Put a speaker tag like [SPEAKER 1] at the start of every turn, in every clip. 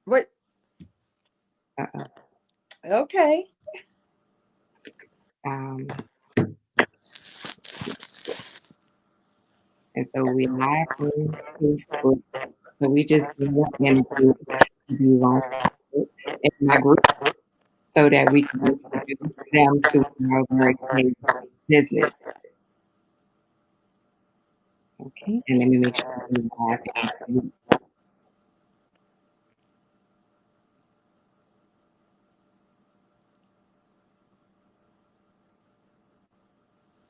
[SPEAKER 1] What?
[SPEAKER 2] Uh-oh.
[SPEAKER 1] Okay.
[SPEAKER 2] Um, and so we live on Facebook. So we just went in do on Facebook in my group so that we can introduce them to our business. Okay, and let me make sure we live.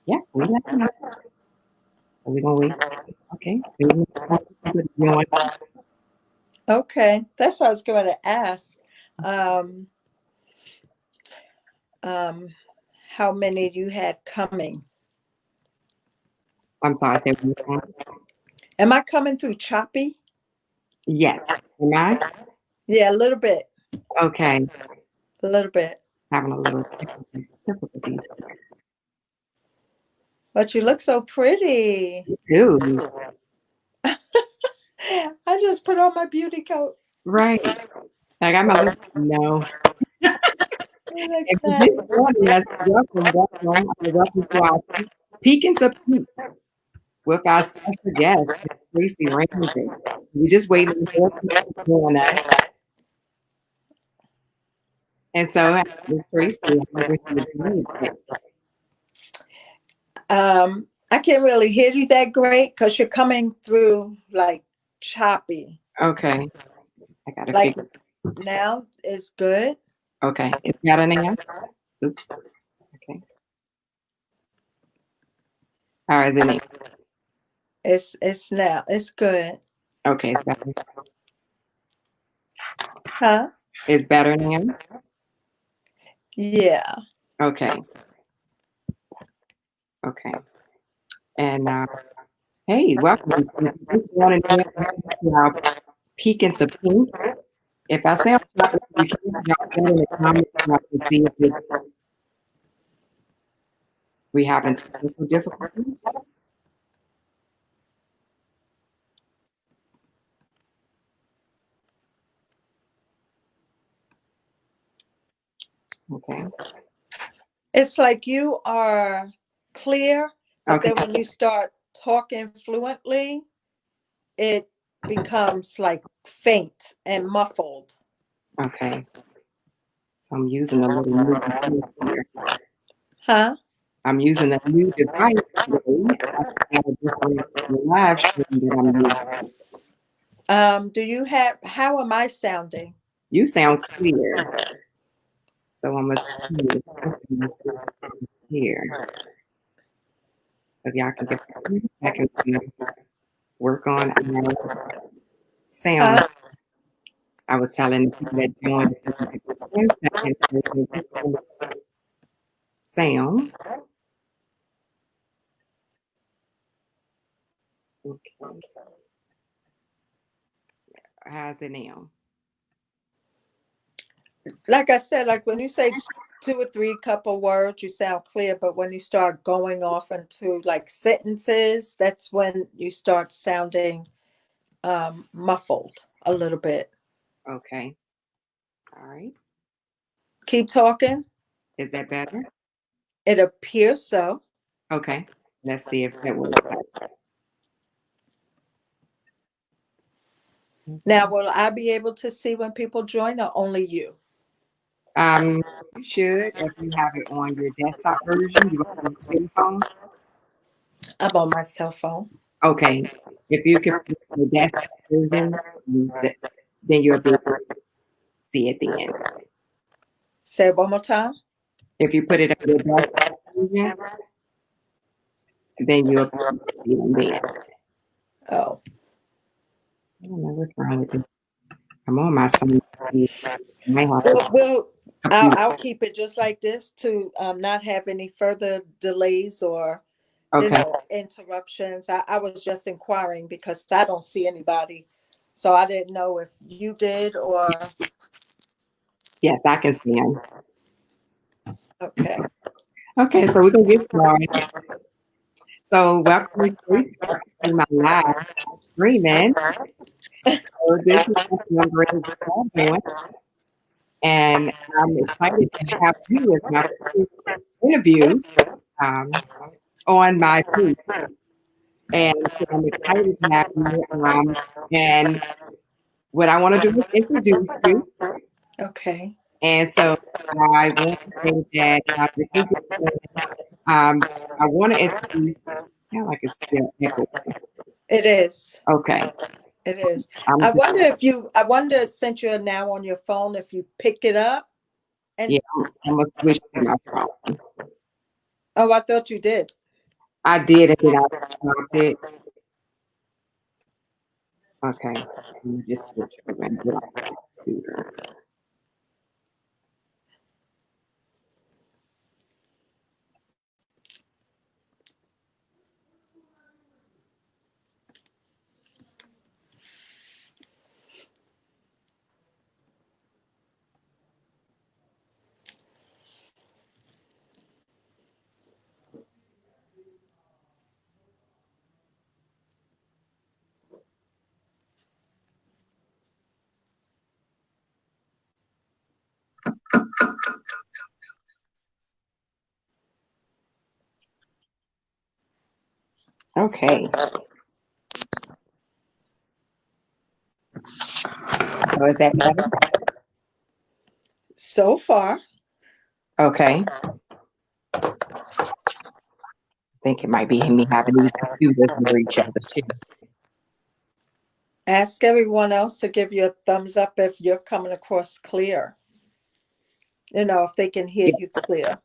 [SPEAKER 2] Yeah, we live now. So we're gonna wait. Okay.
[SPEAKER 1] Okay. That's what I was going to ask. Um, um, how many you had coming?
[SPEAKER 2] I'm sorry, say one more time.
[SPEAKER 1] Am I coming through choppy?
[SPEAKER 2] Yes. Am I?
[SPEAKER 1] Yeah, a little bit.
[SPEAKER 2] Okay.
[SPEAKER 1] A little bit.
[SPEAKER 2] Having a little difficulties.
[SPEAKER 1] But you look so pretty.
[SPEAKER 2] Too.
[SPEAKER 1] I just put on my beauty coat.
[SPEAKER 2] Right. I got my little no.
[SPEAKER 1] Look
[SPEAKER 2] If
[SPEAKER 1] at
[SPEAKER 2] you
[SPEAKER 1] that.
[SPEAKER 2] just joining us, welcome to our Peek into Peak with our special guest, Tracy Ranger. We just waiting for people to join us. And so, Miss Tracy, how was your day today?
[SPEAKER 1] I can't really hear you that great because you're coming through like choppy.
[SPEAKER 2] Okay. I gotta
[SPEAKER 1] Like
[SPEAKER 2] figure.
[SPEAKER 1] now is good.
[SPEAKER 2] Okay. It's better now? Oops. Okay. How is it now?
[SPEAKER 1] It's now. It's good.
[SPEAKER 2] Okay, it's better.
[SPEAKER 1] Huh?
[SPEAKER 2] It's better now?
[SPEAKER 1] Yeah.
[SPEAKER 2] Okay. Okay. And hey, welcome. This morning to our Peek into Pink. If I sound choppy, you can drop that in the comments so I can see if we having technical difficulties. Okay.
[SPEAKER 1] It's like you are clear, but
[SPEAKER 2] Okay.
[SPEAKER 1] then when you start talking fluently, it becomes like faint and muffled.
[SPEAKER 2] Okay. So I'm using a little new device here.
[SPEAKER 1] Huh?
[SPEAKER 2] I'm using a new device today. I have a different live stream that I'm using.
[SPEAKER 1] Do you have, how am I sounding?
[SPEAKER 2] You sound clear. So I'm assuming something is here. So y'all can get back and work on our sound.
[SPEAKER 1] Huh?
[SPEAKER 2] I was telling the people that joined 1 second to get sound. Okay. How's it now?
[SPEAKER 1] Like I said, like when you say two or three couple words, you sound clear, but when you start going off into like sentences, that's when you start sounding muffled a little bit.
[SPEAKER 2] Okay. All right.
[SPEAKER 1] Keep talking.
[SPEAKER 2] Is that better?
[SPEAKER 1] It appears so.
[SPEAKER 2] Okay. Let's see if that works out.
[SPEAKER 1] Now, will I be able to see when people join or only you?
[SPEAKER 2] You should, if you have it on your desktop version, you have your cell phone.
[SPEAKER 1] I'm on my cell phone.
[SPEAKER 2] Okay. If you can put the desktop version, then you'll be able to see it then.
[SPEAKER 1] Say it one more time.
[SPEAKER 2] If you put it on your desktop version, then you'll be able to see it then.
[SPEAKER 1] Oh,
[SPEAKER 2] I don't know what's wrong with this. I'm on my phone. Might have to
[SPEAKER 1] we'll
[SPEAKER 2] computer.
[SPEAKER 1] I'll keep it just like this to not have any further delays or
[SPEAKER 2] Okay.
[SPEAKER 1] interruptions. I was just inquiring because I don't see anybody, so I didn't know if you did or
[SPEAKER 2] Yes, I can see him.
[SPEAKER 1] okay.
[SPEAKER 2] Okay, so we're gonna get started. So welcome to my live streaming. So this is something I'm going to start doing, and I'm excited to have you as my first interview um, on my page. And so I'm excited to have you. And what I want to do is introduce you.
[SPEAKER 1] Okay.
[SPEAKER 2] And so I want to say that before we get started, I want to introduce. Sound like it's still echoing.
[SPEAKER 1] It is.
[SPEAKER 2] Okay.
[SPEAKER 1] It is.
[SPEAKER 2] I'm
[SPEAKER 1] I wonder since you're now on your phone, if you pick it up and,
[SPEAKER 2] Yeah, I'm gonna switch to my phone.
[SPEAKER 1] oh, I thought you did.
[SPEAKER 2] I did, and then I stopped it. Okay, let me just switch over and get off the computer. Okay, so is that better?
[SPEAKER 1] So far.
[SPEAKER 2] Okay, I think it might be me having these computers near each other too.
[SPEAKER 1] Ask everyone else to give you a thumbs up if you're coming across clear. If they can hear you
[SPEAKER 2] Yes.
[SPEAKER 1] clear.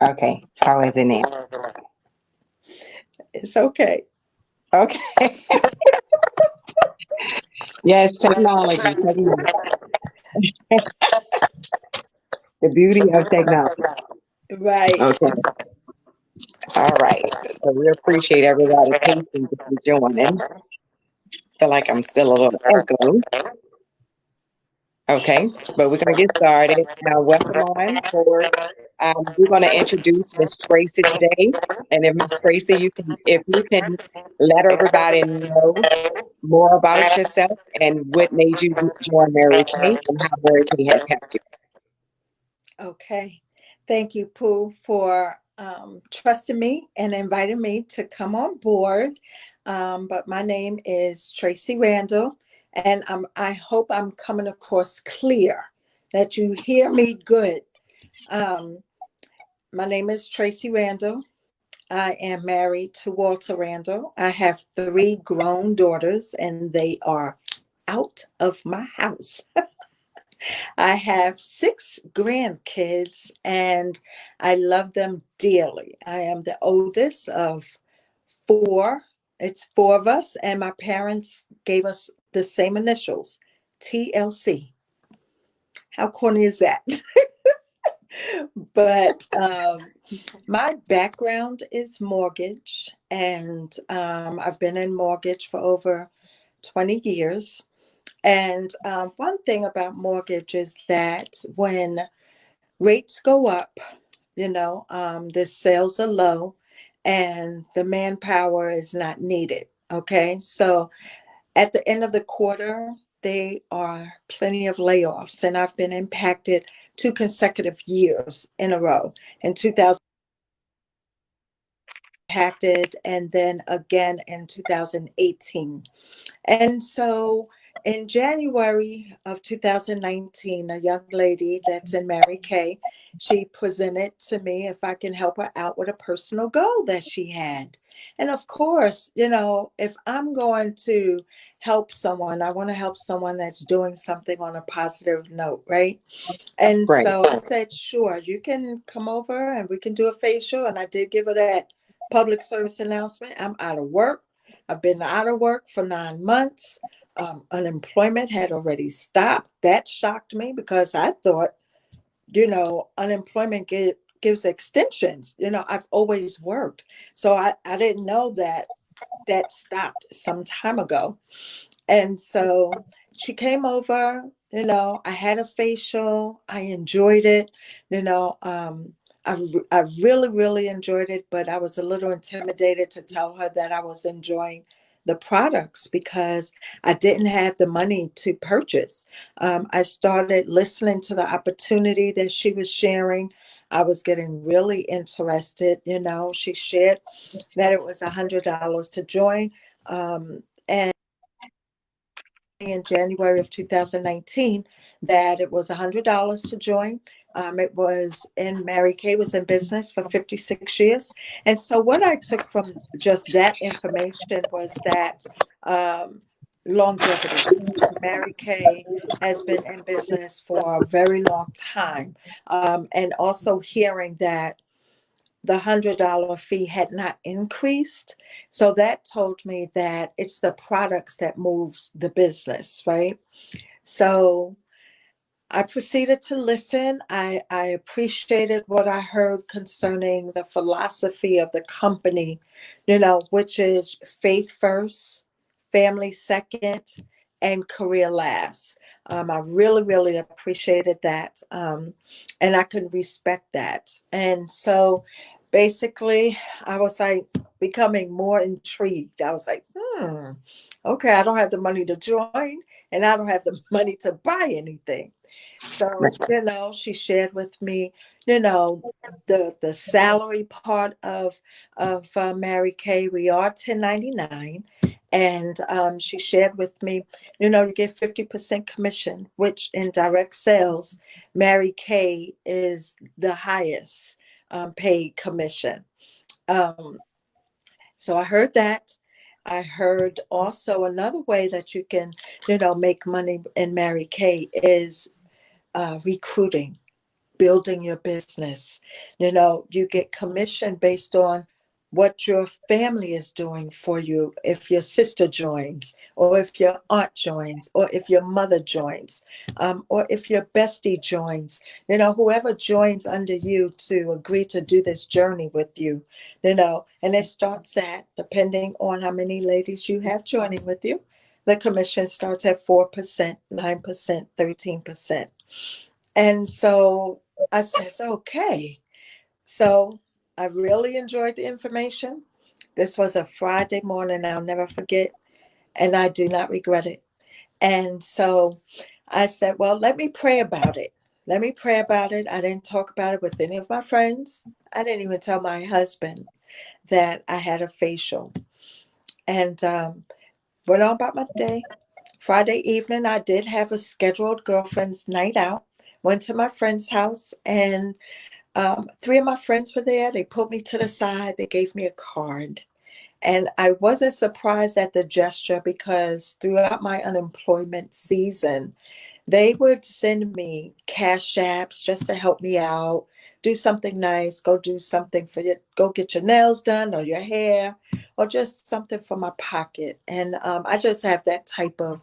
[SPEAKER 2] Okay, how is it now?
[SPEAKER 1] It's okay.
[SPEAKER 2] Okay. Yes, technology. The beauty of technology.
[SPEAKER 1] Right.
[SPEAKER 2] Okay. All right. So we appreciate everybody's patience for joining. Feel like I'm still a little echo. Okay, but we're gonna get started. Welcome on board. We're gonna introduce Miss Tracy today, and if Miss Tracy, if you can let everybody know more about yourself and what made you join Mary Kay and how Mary Kay has helped you.
[SPEAKER 1] Okay. Thank you, Pooh, for trusting me and inviting me to come on board. But my name is Tracy Randall, and I hope I'm coming across clear, that you hear me good. Um, my name is Tracy Randall. I am married to Walter Randall. I have 3 grown daughters, and they are out of my house. I have 6 grandkids, and I love them dearly. I am the oldest of 4. It's 4 of us, and my parents gave us the same initials, TLC. How corny is that? But my background is mortgage, and I've been in mortgage for over 20 years. And one thing about mortgage is that when rates go up, the sales are low and the manpower is not needed. Okay. So at the end of the quarter, there are plenty of layoffs, and I've been impacted 2 consecutive years in a row. In 2000, impacted, and then again in 2018. And so in January of 2019, a young lady that's in Mary Kay, she presented to me if I can help her out with a personal goal that she had. And of course, if I'm going to help someone, I want to help someone that's doing something on a positive note, right? And
[SPEAKER 2] Right.
[SPEAKER 1] so I said, sure, you can come over and we can do a facial. And I did give her that public service announcement. I'm out of work. I've been out of work for 9 months. Unemployment had already stopped. That shocked me because I thought, unemployment gives extensions. I've always worked. So I didn't know that that stopped some time ago. And so she came over, I had a facial. I enjoyed it. You know, um, I really, really enjoyed it, but I was a little intimidated to tell her that I was enjoying the products because I didn't have the money to purchase. I started listening to the opportunity that she was sharing. I was getting really interested. She shared that it was $100 to join. And in January of 2019 that it was $100 to join. It was in Mary Kay was in business for 56 years. And so what I took from just that information was that um, longevity. Mary Kay has been in business for a very long time. And also hearing that the $100 fee had not increased. So that told me that it's the products that moves the business, right? So I proceeded to listen. I appreciated what I heard concerning the philosophy of the company, which is faith first, family second, and career last. I really, really appreciated that. And I could respect that. And so basically, I was like becoming more intrigued. I was like, okay, I don't have the money to join and I don't have the money to buy anything. So,
[SPEAKER 2] Right.
[SPEAKER 1] she shared with me, you know, the salary part of Mary Kay. We are 1099, and she shared with me, to get 50% commission, which in direct sales, Mary Kay is the highest paid commission. Um, so I heard that. I heard also another way that you can, make money in Mary Kay is recruiting, building your business. You get commission based on what your family is doing for you. If your sister joins, or if your aunt joins, or if your mother joins, or if your bestie joins, whoever joins under you to agree to do this journey with you, and it starts at, depending on how many ladies you have joining with you, the commission starts at 4%, 9%, 13%. And so I says, okay. So I really enjoyed the information. This was a Friday morning I'll never forget, and I do not regret it. And so I said, well, let me pray about it. Let me pray about it. I didn't talk about it with any of my friends. I didn't even tell my husband that I had a facial. And went on about my day. Friday evening, I did have a scheduled girlfriend's night out. Went to my friend's house, and three of my friends were there. They put me to the side. They gave me a card. And I wasn't surprised at the gesture because throughout my unemployment season, they would send me cash apps just to help me out, do something nice, go do something for you, go get your nails done or your hair, or just something for my pocket. And I just have that type of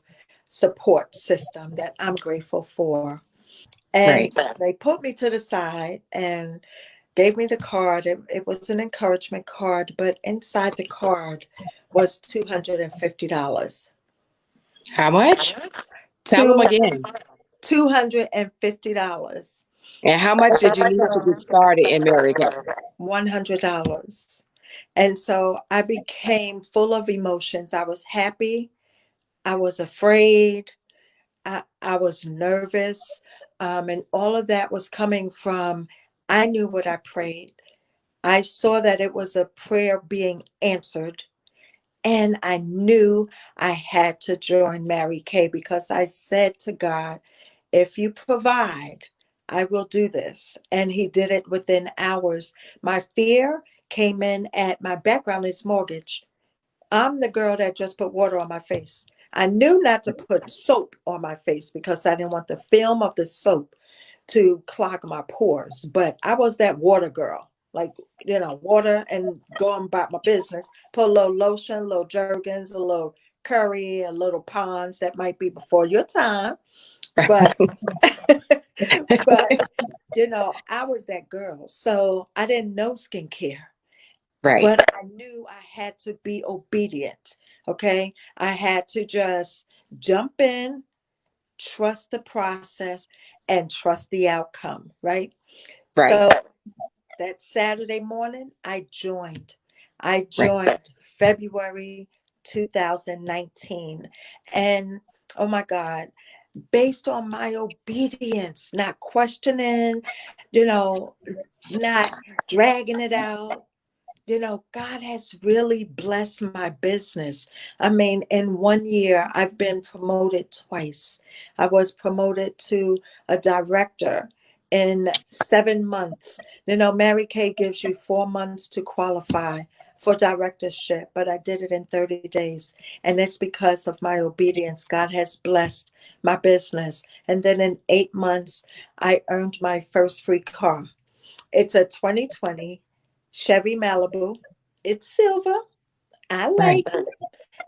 [SPEAKER 1] support system that I'm grateful for. And
[SPEAKER 2] Right.
[SPEAKER 1] they put me to the side and gave me the card. It was an encouragement card, but inside the card was $250.
[SPEAKER 2] How much? Tell them
[SPEAKER 1] Two
[SPEAKER 2] again.
[SPEAKER 1] $250.
[SPEAKER 2] And how much did you need to get started in Mary Kay?
[SPEAKER 1] $100. And so I became full of emotions. I was happy. I was afraid. I was nervous. And all of that was coming from, I knew what I prayed. I saw that it was a prayer being answered. And I knew I had to join Mary Kay because I said to God, if you provide, I will do this. And he did it within hours. My fear came in at my background is mortgage. I'm the girl that just put water on my face. I knew not to put soap on my face because I didn't want the film of the soap to clog my pores. But I was that water girl, like, water and going about my business. Put a little lotion, a little Jergens, a little curry, a little Pond's. That might be before your time. But, but, I was that girl. So I didn't know skincare.
[SPEAKER 2] Right.
[SPEAKER 1] But I knew I had to be obedient. Okay. I had to just jump in, trust the process, and trust the outcome. Right.
[SPEAKER 2] Right.
[SPEAKER 1] So that Saturday morning, I joined. I
[SPEAKER 2] Right.
[SPEAKER 1] joined February 2019. And oh my God, based on my obedience, not questioning, you know, not dragging it out. God has really blessed my business. I mean, in 1 year, I've been promoted twice. I was promoted to a director in 7 months. Mary Kay gives you 4 months to qualify for directorship, but I did it in 30 days. And it's because of my obedience. God has blessed my business. And then in 8 months, I earned my first free car. It's a 2020 Chevy Malibu. It's silver. I
[SPEAKER 2] Right.
[SPEAKER 1] like it.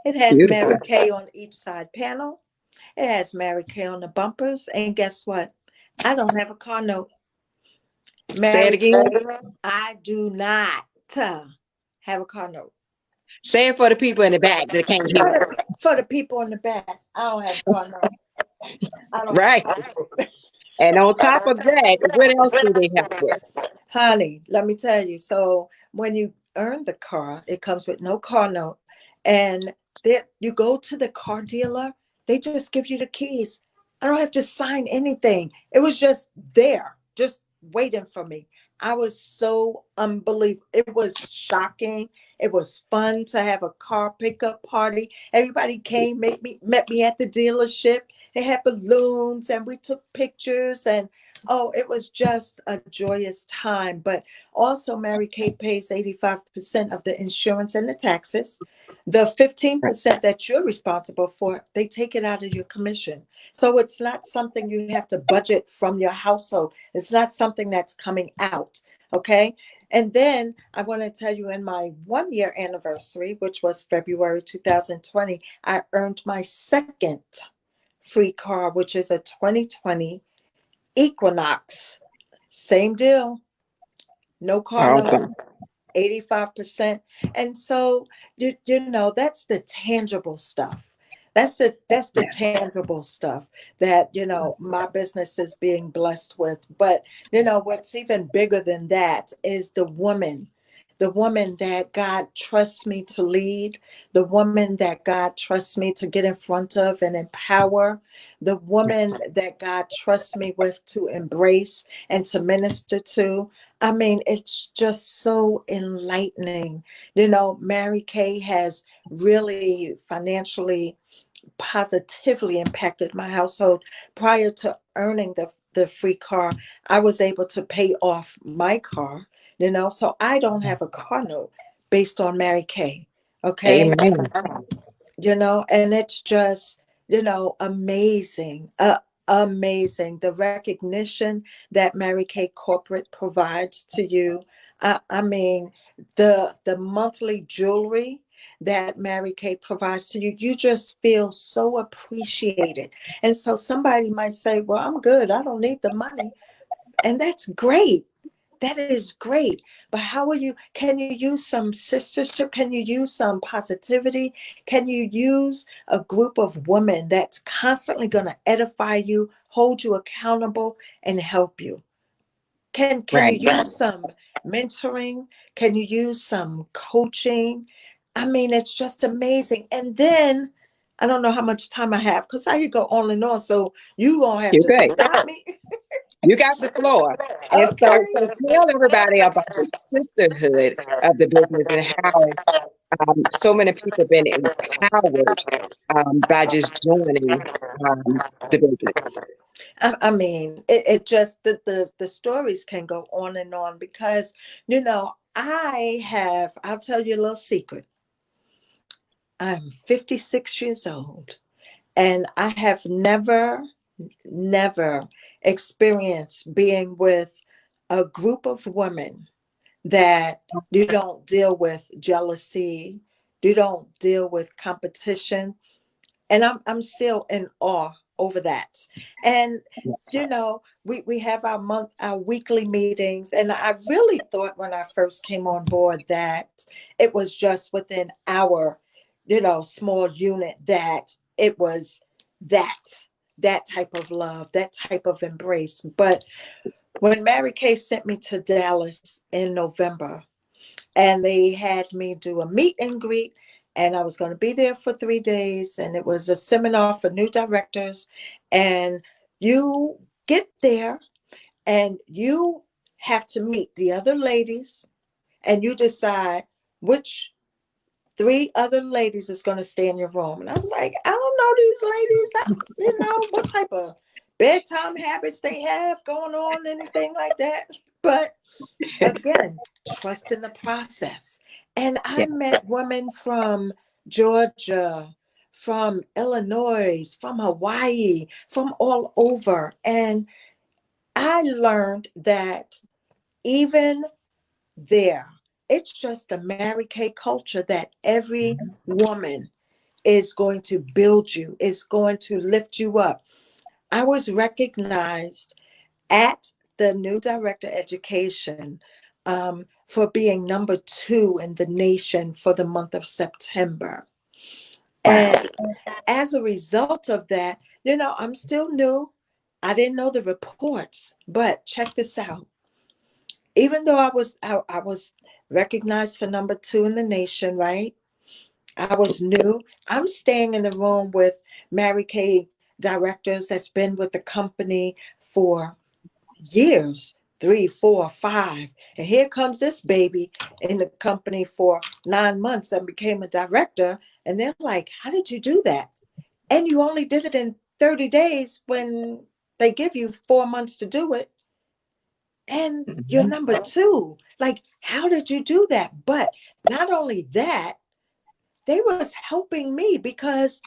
[SPEAKER 1] It has
[SPEAKER 2] Beautiful.
[SPEAKER 1] Mary Kay on each side panel. It has Mary Kay on the bumpers. And guess what? I don't have a car note.
[SPEAKER 3] Say it
[SPEAKER 1] Mary
[SPEAKER 3] again.
[SPEAKER 1] Kay, I do not have a car note.
[SPEAKER 3] Say it for the people in the back that can't hear
[SPEAKER 1] For
[SPEAKER 3] us.
[SPEAKER 1] the, for the people in the back, I don't have a car note. I don't have
[SPEAKER 3] Right.
[SPEAKER 1] a car note.
[SPEAKER 3] And on top of that, what else do they help with?
[SPEAKER 1] Honey, let me tell you. So when you earn the car, it comes with no car note. And there you go to the car dealer, they just give you the keys. I don't have to sign anything. It was just there, just waiting for me. I was so unbelievable. It was shocking. It was fun to have a car pickup party. Everybody came, met me at the dealership. They had balloons and we took pictures and oh, it was just a joyous time. But also, Mary Kay pays 85% of the insurance and the taxes. The
[SPEAKER 2] Right.
[SPEAKER 1] 15% that you're responsible for, they take it out of your commission. So it's not something you have to budget from your household. It's not something that's coming out. Okay. And then I want to tell you in my 1 year anniversary, which was February 2020, I earned my second free car, which is a 2020 Equinox. Same deal. No car note,
[SPEAKER 2] Awesome.
[SPEAKER 1] 85%. And so that's the tangible stuff. That's the
[SPEAKER 2] Yes.
[SPEAKER 1] tangible stuff that my business is being blessed with. But what's even bigger than that is the woman that God trusts me to lead, the woman that God trusts me to get in front of and empower, the woman that God trusts me with to embrace and to minister to. I mean, it's just so enlightening. Mary Kay has really financially positively impacted my household. Prior to earning the free car, I was able to pay off my car, so I don't have a car note based on Mary Kay. Okay.
[SPEAKER 2] Amen.
[SPEAKER 1] And it's just amazing, amazing the recognition that Mary Kay corporate provides to you. I mean, the monthly jewelry that Mary Kay provides to you, you just feel so appreciated. And so somebody might say, well, I'm good, I don't need the money. And that's great. That is great. But how are you? Can you use some sistership? Can you use some positivity? Can you use a group of women that's constantly going to edify you, hold you accountable, and help you? Can you
[SPEAKER 2] Right.
[SPEAKER 1] use some mentoring? Can you use some coaching? I mean, it's just amazing. And then I don't know how much time I have because I could go on and on. So you gonna have
[SPEAKER 2] You're
[SPEAKER 1] to
[SPEAKER 2] good.
[SPEAKER 1] stop me.
[SPEAKER 3] You got the floor. And so,
[SPEAKER 1] Okay.
[SPEAKER 3] so tell everybody about the sisterhood of the business and how so many people been empowered by just joining the business.
[SPEAKER 1] I mean, it just the stories can go on and on because, I'll tell you a little secret. I'm 56 years old and I have never experienced being with a group of women that you don't deal with jealousy, you don't deal with competition, and I'm still in awe over that. And
[SPEAKER 3] Yes.
[SPEAKER 1] we have our weekly meetings, and I really thought when I first came on board that it was just within our small unit, that it was that type of love, that type of embrace. But when Mary Kay sent me to Dallas in November, and they had me do a meet and greet, and I was going to be there for 3 days, and it was a seminar for new directors. And you get there and you have to meet the other ladies, and you decide which three other ladies is going to stay in your room. And I was like, I don't know these ladies. What type of bedtime habits they have going on, anything like that. But again, trust in the process. And I
[SPEAKER 3] Yeah.
[SPEAKER 1] met women from Georgia, from Illinois, from Hawaii, from all over. And I learned that even there, it's just the Mary Kay culture that every woman is going to build you, is going to lift you up. I was recognized at the new director education for being number 2 in the nation for the month of September.
[SPEAKER 3] Wow.
[SPEAKER 1] And as a result of that, I'm still new. I didn't know the reports, but check this out. Even though I was recognized for number 2 in the nation, right? I was new. I'm staying in the room with Mary Kay directors that's been with the company for years, 3, 4, 5. And here comes this baby in the company for 9 months and became a director. And they're like, how did you do that? And you only did it in 30 days when they give you 4 months to do it. And you're
[SPEAKER 3] Mhm.
[SPEAKER 1] number 2. Like, how did you do that? But not only that, they was helping me because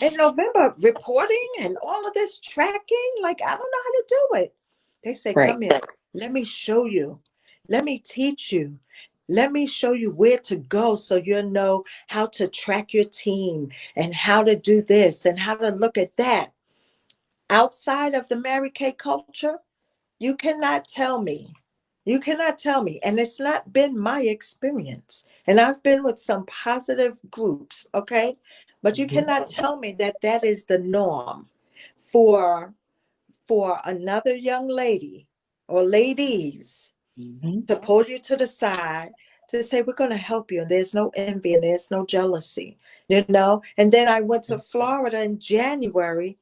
[SPEAKER 1] in November, reporting and all of this tracking, like, I don't know how to do it. They say,
[SPEAKER 3] Right.
[SPEAKER 1] come here, let me show you, let me teach you, let me show you where to go so you'll know how to track your team and how to do this and how to look at that. Outside of the Mary Kay culture, you cannot tell me. You cannot tell me. And it's not been my experience. And I've been with some positive groups, okay? But you
[SPEAKER 3] Mhm.
[SPEAKER 1] cannot tell me that that is the norm for another young lady or ladies
[SPEAKER 3] Mhm.
[SPEAKER 1] to pull you to the side to say, we're going to help you. And there's no envy and there's no jealousy. And then I went to Florida in January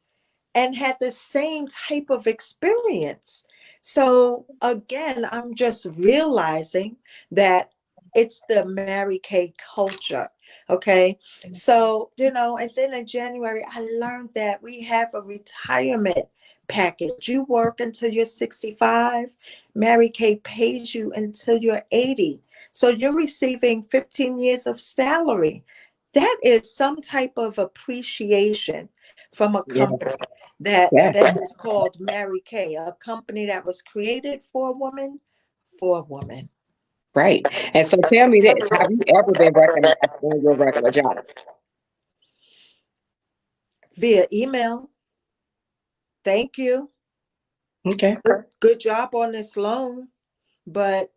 [SPEAKER 1] and had the same type of experience. So again, I'm just realizing that it's the Mary Kay culture. Okay. So, and then in January, I learned that we have a retirement package. You work until you're 65. Mary Kay pays you until you're 80. So you're receiving 15 years of salary. That is some type of appreciation from a
[SPEAKER 3] Yes.
[SPEAKER 1] company that
[SPEAKER 3] Yes.
[SPEAKER 1] that is called Mary Kay, a company that was created for a woman, for a woman.
[SPEAKER 3] Right. And so tell me this, have you ever been recognized on your regular job?
[SPEAKER 1] Via email. Thank you.
[SPEAKER 3] Okay.
[SPEAKER 1] Good job on this loan. But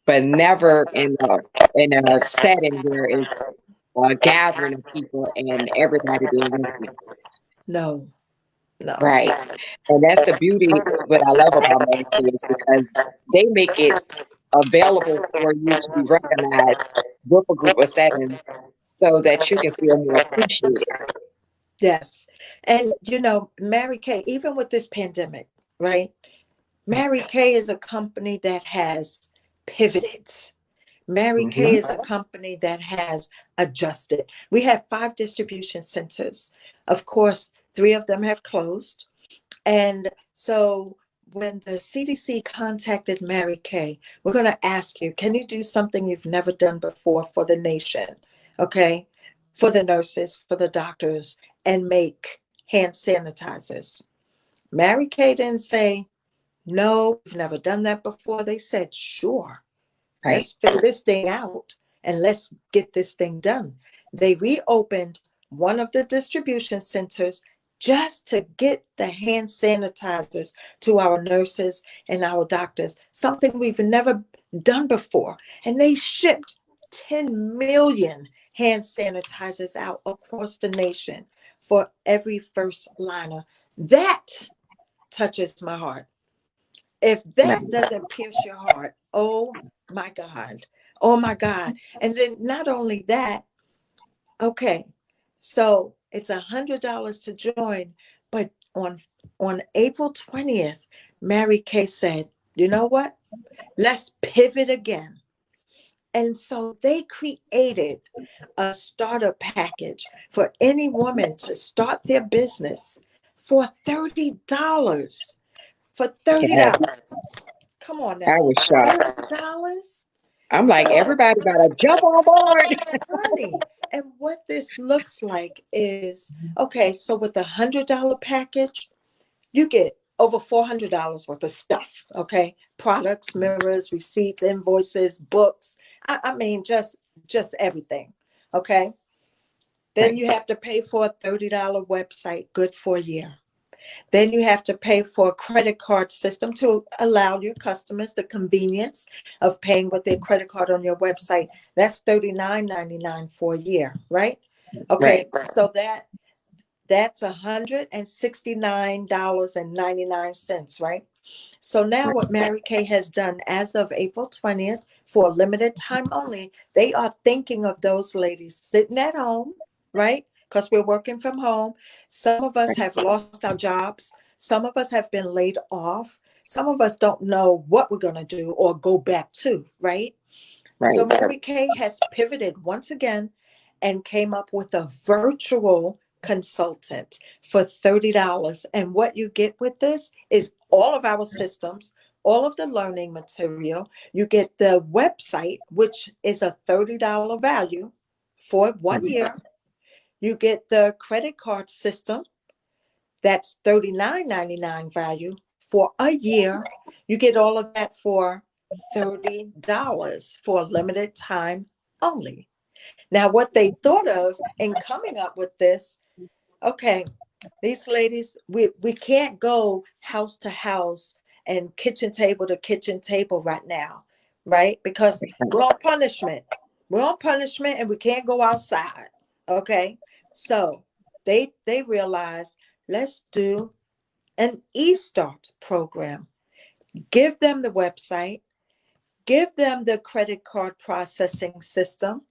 [SPEAKER 3] But never in a setting where it's a gathering of people and everybody being recognized.
[SPEAKER 1] no, no.
[SPEAKER 3] Right. And that's the beauty, what I love about Medicaid is because they make it available for you to be recognized with a group of settings so that you can feel more appreciated.
[SPEAKER 1] Yes. And Mary Kay, even with this pandemic, right? Mary Kay is a company that has pivoted, Mary Kay
[SPEAKER 3] Mm-hmm.
[SPEAKER 1] is a company that has adjusted. We have 5 distribution centers. Of course, 3 of them have closed. And so when the CDC contacted Mary Kay, we're going to ask you, can you do something you've never done before for the nation? Okay. For the nurses, for the doctors, and make hand sanitizers. Mary Kay didn't say, no, we've never done that before. They said, sure.
[SPEAKER 3] Right.
[SPEAKER 1] Let's figure this thing out and let's get this thing done. They reopened one of the distribution centers just to get the hand sanitizers to our nurses and our doctors, something we've never done before. And they shipped 10 million hand sanitizers out across the nation for every first liner. That touches my heart. If that
[SPEAKER 3] Right.
[SPEAKER 1] doesn't pierce your heart, oh my God. Oh my God. And then not only that, okay, so it's $100 to join, but on April 20th, Mary Kay said, you know what? Let's pivot again. And so they created a starter package for any woman to start their business for $30. For
[SPEAKER 3] Yeah,
[SPEAKER 1] $30. Come on
[SPEAKER 3] I
[SPEAKER 1] now.
[SPEAKER 3] was shocked.
[SPEAKER 1] $30.
[SPEAKER 3] I'm like,
[SPEAKER 1] So,
[SPEAKER 3] everybody got to jump on board.
[SPEAKER 1] honey, and what this looks like is okay, so with the $100 package, you get over $400 worth of stuff. Okay. Products, mirrors, receipts, invoices, books. I mean, just everything. Okay. Then
[SPEAKER 3] Right.
[SPEAKER 1] you have to pay for a $30 website, good for a year. Then you have to pay for a credit card system to allow your customers the convenience of paying with their credit card on your website. That's $39.99 for a year, right?
[SPEAKER 3] Right.
[SPEAKER 1] Okay, so that's $169.99, right? So now
[SPEAKER 3] Right.
[SPEAKER 1] what Mary Kay has done as of April 20th for a limited time only, they are thinking of those ladies sitting at home, right? Because we're working from home. Some of us
[SPEAKER 3] Right.
[SPEAKER 1] have lost our jobs. Some of us have been laid off. Some of us don't know what we're going to do or go back to, right? So
[SPEAKER 3] Right.
[SPEAKER 1] Mary Kay has pivoted once again and came up with a virtual consultant for $30. And what you get with this is all of our systems, all of the learning material. You get the website, which is a $30 value for 1 year. You get the credit card system, that's $39.99 value for a year. You get all of that for $30 for a limited time only. Now, what they thought of in coming up with this, okay, these ladies, we can't go house to house and kitchen table to kitchen table right now, right? Because
[SPEAKER 3] Right.
[SPEAKER 1] we're on punishment. We're on punishment and we can't go outside. Okay. So they realized, let's do an e-start program. Give them the website, give them the credit card processing system,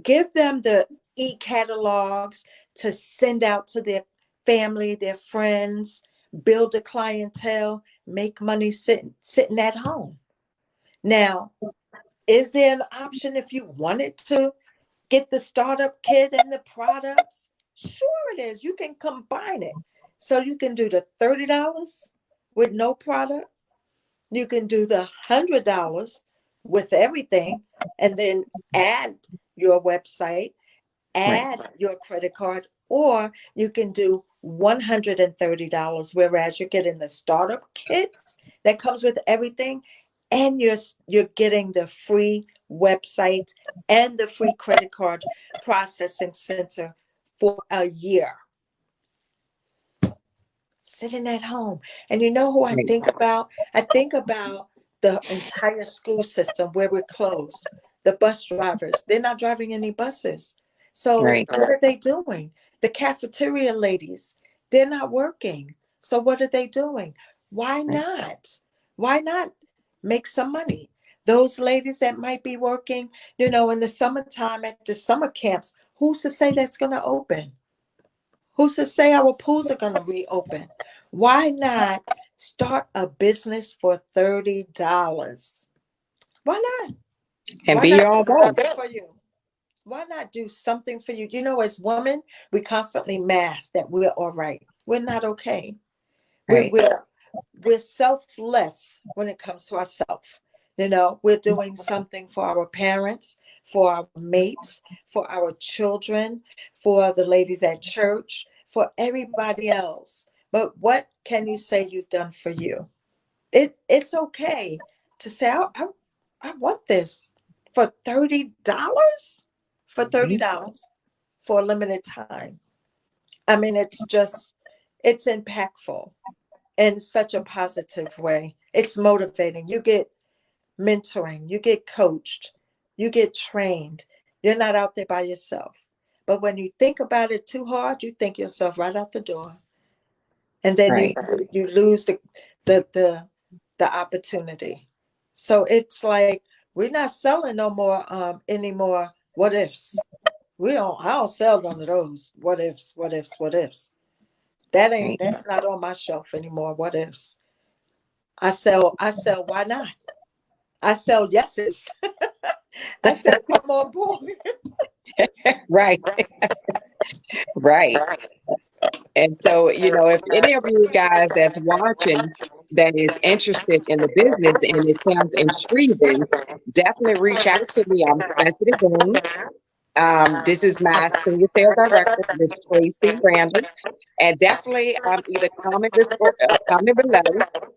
[SPEAKER 1] give them the e-catalogs to send out to their family, their friends, build a clientele, make money sitting at home. Now, is there an option if you wanted to get the startup kit and the products? Sure it is. You can combine it. So you can do the $30 with no product. You can do the $100 with everything and then add your website,
[SPEAKER 3] Right.
[SPEAKER 1] add your credit card, or you can do $130, whereas you're getting the startup kits that comes with everything, and you're getting the free website and the free credit card processing center for a year. Sitting at home. And you know who I
[SPEAKER 3] Right.
[SPEAKER 1] think about? I think about the entire school system where we're closed. The bus drivers, they're not driving any buses. So
[SPEAKER 3] Right.
[SPEAKER 1] what are they doing? The cafeteria ladies, they're not working. So what are they doing? Why
[SPEAKER 3] Right.
[SPEAKER 1] not? Why not make some money? Those ladies that might be working, in the summertime at the summer camps, who's to say that's going to open? Who's to say our pools are going to reopen? Why not start a business for $30? Why not?
[SPEAKER 3] And
[SPEAKER 1] Why
[SPEAKER 3] be
[SPEAKER 1] not
[SPEAKER 3] your own
[SPEAKER 1] do
[SPEAKER 3] boss.
[SPEAKER 1] something for you? Why not do something for you? You know, as women, we constantly mask that we're all right. We're not okay. We're,
[SPEAKER 2] Right.
[SPEAKER 1] we're, we're selfless when it comes to ourselves. You know, we're doing something for our parents, for our mates, for our children, for the ladies at church, for everybody else. But what can you say you've done for you? It's okay to say, I want this for $30, for
[SPEAKER 2] Mhm.
[SPEAKER 1] $30 for a limited time. I mean, it's impactful in such a positive way. It's motivating. You get mentoring, you get coached, you get trained. You're not out there by yourself. But when you think about it too hard, you think yourself right out the door. And then
[SPEAKER 2] Right.
[SPEAKER 1] you lose the the the opportunity. So it's like we're not selling no more any more what ifs. I don't sell none of those what ifs, what ifs, what ifs.
[SPEAKER 2] Right.
[SPEAKER 1] That's not on my shelf anymore. What ifs? I sell why not? I sell yeses. I said come on board.
[SPEAKER 3] Right, right. And so, if any of you guys that's watching that is interested in the business and it sounds intriguing, definitely reach out to me. I'm Specidy Boone. This is my senior sales director, Ms. Tracy Randall. And definitely either comment below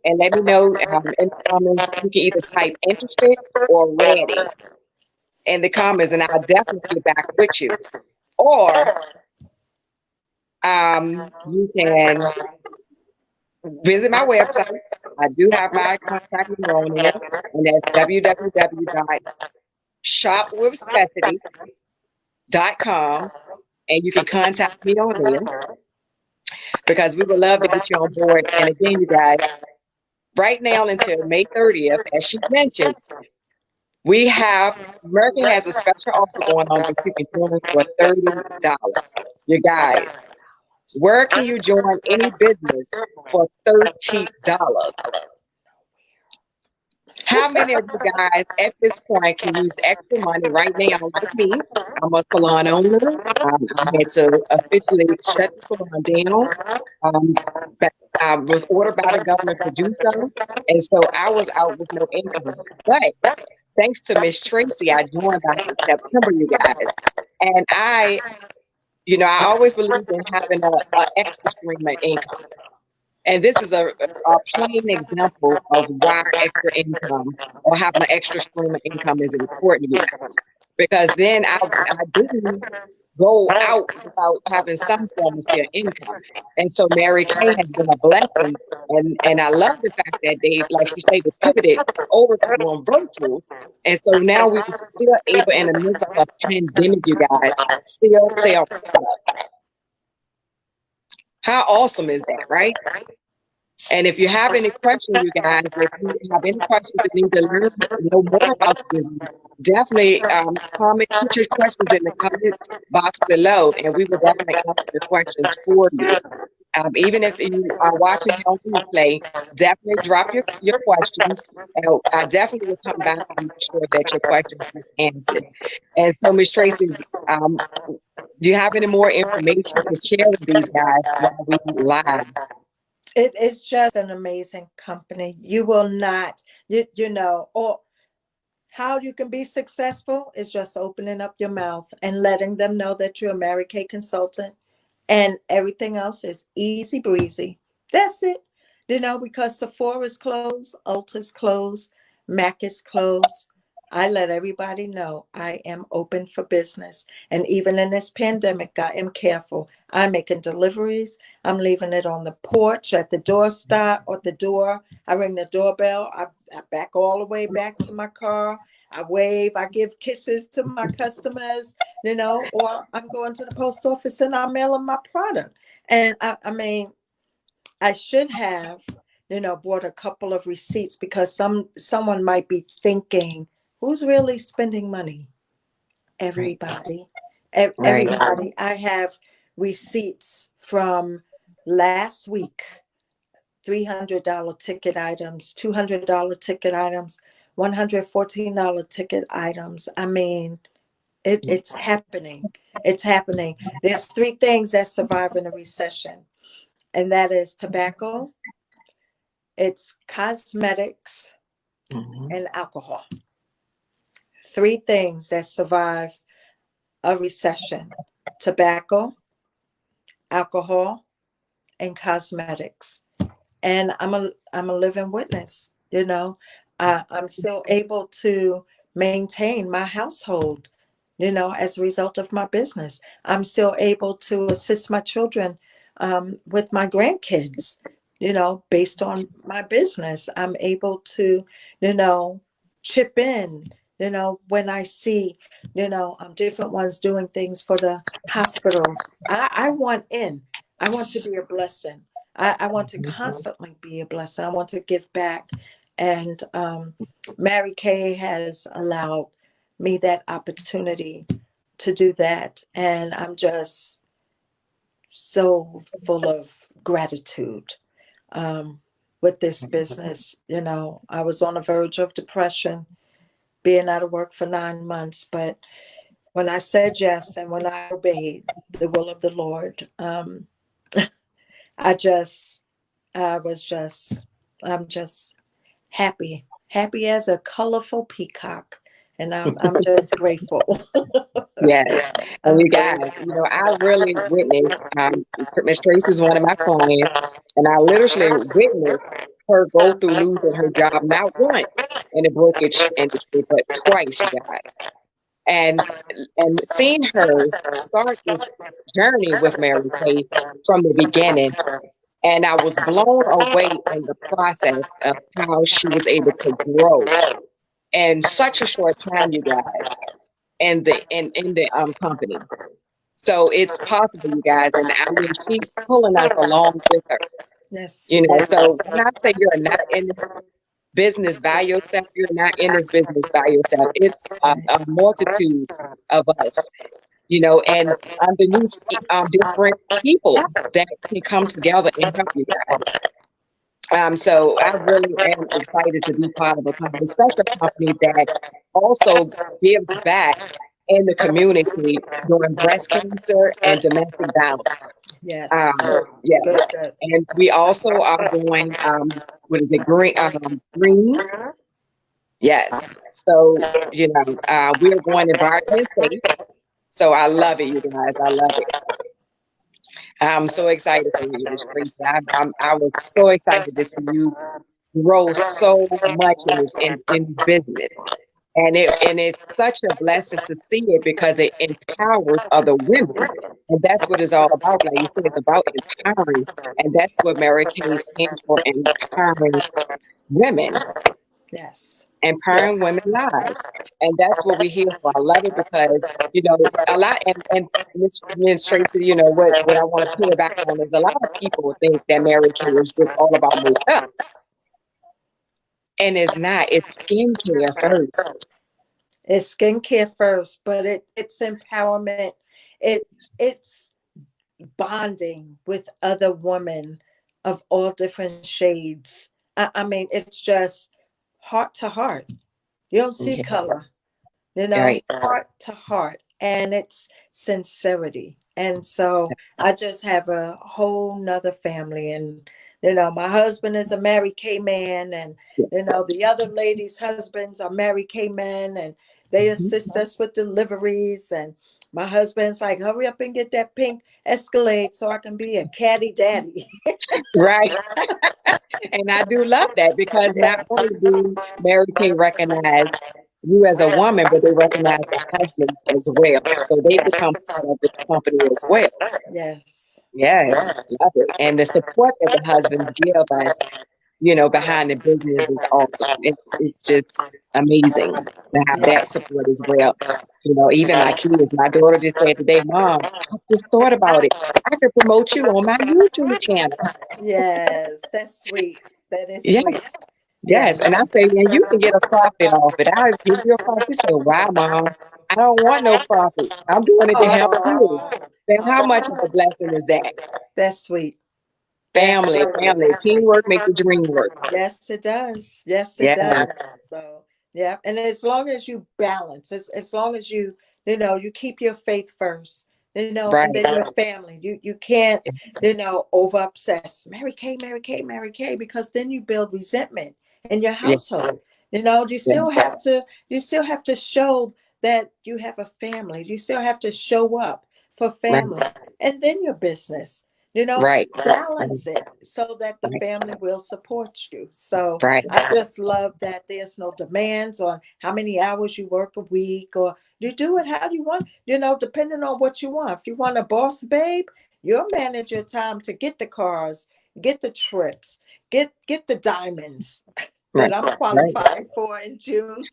[SPEAKER 3] and let me know in the comments. You can either type interested or ready in the comments, and I'll definitely get back with you. Or you can visit my website. I do have my contact number on there, and that's www.shopwithspecidy.com, and you can contact me on there because we would love to get you on board. And again, you guys, right now until May 30th, as she mentioned, American has a special offer going on that you can join for $30. You guys, where can you join any business for $30? How many of you guys at this point can use extra money right now, like me? I'm a salon owner. I had to officially shut the salon down. But I was ordered by the governor to do so. And so I was out with no income. But thanks to Miss Tracy, I joined back in September, you guys. And I always believed in having a extra stream of income. And this is a plain example of why extra income or having an extra stream of income is important, you guys. Because then I didn't go out without having some form of still income. And so Mary Kay has been a blessing. And I love the fact that they, like she said, they pivoted over to going virtuals. And so now we were still able, in the midst of a pandemic, you guys, still sell products. How awesome is that, right? And if you have any questions, you guys, if you have any questions that need to know more about the business, definitely put your questions in the comment box below, and we will definitely answer the questions for you. Even if you are watching it on replay, definitely drop your questions, and I definitely will come back and make sure that your questions are answered. And so, Ms. Tracy, do you have any more information to share with these guys while we live?
[SPEAKER 1] It is just an amazing company. You will not, or how you can be successful is just opening up your mouth and letting them know that you're a Mary Kay consultant, and everything else is easy breezy. That's it. Because Sephora's closed, Ulta's closed, Mac is closed. I let everybody know I am open for business. And even in this pandemic, I am careful. I'm making deliveries. I'm leaving it on the porch, at the doorstep, or the door. I ring the doorbell. I back all the way back to my car. I wave. I give kisses to my customers, or I'm going to the post office and I'm mailing my product. And I mean, I should have, bought a couple of receipts, because someone might be thinking, who's really spending money?
[SPEAKER 2] Right.
[SPEAKER 1] Everybody.
[SPEAKER 2] Right.
[SPEAKER 1] Everybody. I have receipts from last week, $300 ticket items, $200 ticket items, $114 ticket items. I mean, it's happening. It's happening. There's three things that survive in a recession, and that is tobacco, it's cosmetics,
[SPEAKER 3] Mhm.
[SPEAKER 1] and alcohol. Three things that survive a recession: tobacco, alcohol, and cosmetics. And I'm a living witness. I'm still able to maintain my household, as a result of my business. I'm still able to assist my children, with my grandkids, based on my business. I'm able to, you know chip in, when I see, different ones doing things for the hospitals. I want in. I want to be a blessing. I want to constantly be a blessing. I want to give back. And Mary Kay has allowed me that opportunity to do that. And I'm just so full of gratitude, with this business. I was on the verge of depression, being out of work for 9 months. But when I said yes and when I obeyed the will of the Lord, I just, I was just, I'm just happy as a colorful peacock. And I'm just grateful.
[SPEAKER 3] Yes. And you guys, I really witnessed, Miss Tracy is one of my clients, and I literally witnessed her go through losing her job, not once in the brokerage industry, but twice, you guys. And seeing her start this journey with Mary Kay from the beginning, and I was blown away in the process of how she was able to grow in such a short time, you guys, in the company. So it's possible, you guys, and I mean she's pulling us along with her.
[SPEAKER 1] Yes,
[SPEAKER 3] So
[SPEAKER 1] yes,
[SPEAKER 3] when I say you're not in this business by yourself, you're not in this business by yourself. It's a multitude of us, and underneath different people that can come together and help you guys. So I really am excited to be part of a company, especially a company that also gives back in the community during breast cancer and domestic violence.
[SPEAKER 1] yes. Good,
[SPEAKER 3] Yes,
[SPEAKER 1] good.
[SPEAKER 3] and we also are doing what is it, green? Yes. So we are going environment safe. So I love it, you guys. I love it. I'm so excited for you, Miss Tracy. I was so excited to see you grow so much in this business. And it's such a blessing to see it because it empowers other women. And that's what it's all about. Like you said, it's about empowering. And that's what Mary Kay stands for, empowering women,
[SPEAKER 1] Yes.
[SPEAKER 3] empowering women's lives. And that's what we're here for. I love it because, a lot, and Ms. Tracy, what I want to put it back on is a lot of people think that Mary Kay is just all about makeup. And it's not, it's skincare first.
[SPEAKER 1] It's skincare first, but it's empowerment. It's bonding with other women of all different shades. I mean, it's just heart to heart. You don't see
[SPEAKER 3] Yeah,
[SPEAKER 1] color,
[SPEAKER 3] right.
[SPEAKER 1] heart to heart, and it's sincerity. And so I just have a whole nother family. And my husband is a Mary Kay man, and
[SPEAKER 3] Yes.
[SPEAKER 1] the other ladies' husbands are Mary Kay men, and they
[SPEAKER 3] Mhm.
[SPEAKER 1] assist us with deliveries. And my husband's like, hurry up and get that pink Escalade so I can be a caddy daddy.
[SPEAKER 3] Right. And I do love that because not
[SPEAKER 1] Yeah.
[SPEAKER 3] only do Mary Kay recognize you as a woman, but they recognize the husbands as well. So they become part of the company as well.
[SPEAKER 1] Yes.
[SPEAKER 3] Yes, love it. And the support that the husbands give us, behind the business is awesome. It's just amazing to have that support as well. Even my kids, my daughter just said today, Mom, I just thought about it. I could promote you on my YouTube channel.
[SPEAKER 1] Yes. That's sweet. That is sweet.
[SPEAKER 3] Yes, yes.
[SPEAKER 1] Yes.
[SPEAKER 3] And I say, and you can get a profit off it. I'll give you a profit. She said, wow, Mom, I don't want no profit. I'm doing it to help you.
[SPEAKER 1] Oh,
[SPEAKER 3] Then how much of
[SPEAKER 1] oh,
[SPEAKER 3] a blessing is that?
[SPEAKER 1] that's sweet. That's
[SPEAKER 3] Family,
[SPEAKER 1] sweet.
[SPEAKER 3] family. Teamwork make the dream work.
[SPEAKER 1] Yes, it does. Yes, it
[SPEAKER 3] Yes,
[SPEAKER 1] does. So Yeah. And as long as you balance, as long as you keep your faith first, and
[SPEAKER 3] Right.
[SPEAKER 1] then your family, you can't, over obsess. Mary Kay, Mary Kay, Mary Kay, because then you build resentment in your
[SPEAKER 3] Yeah.
[SPEAKER 1] household.
[SPEAKER 3] Yeah.
[SPEAKER 1] You still have to show that you have a family. You still have to show up for
[SPEAKER 3] Right.
[SPEAKER 1] family and then your business.
[SPEAKER 3] Right.
[SPEAKER 1] Balance it so that the
[SPEAKER 3] Right.
[SPEAKER 1] family will support you. So
[SPEAKER 3] Right.
[SPEAKER 1] I just love that there's no demands on how many hours you work a week, or you do it how you want, depending on what you want. If you want a boss babe, you'll manage your time to get the cars, get the trips, get the diamonds
[SPEAKER 3] Right.
[SPEAKER 1] that I'm
[SPEAKER 3] Right.
[SPEAKER 1] qualifying for in June.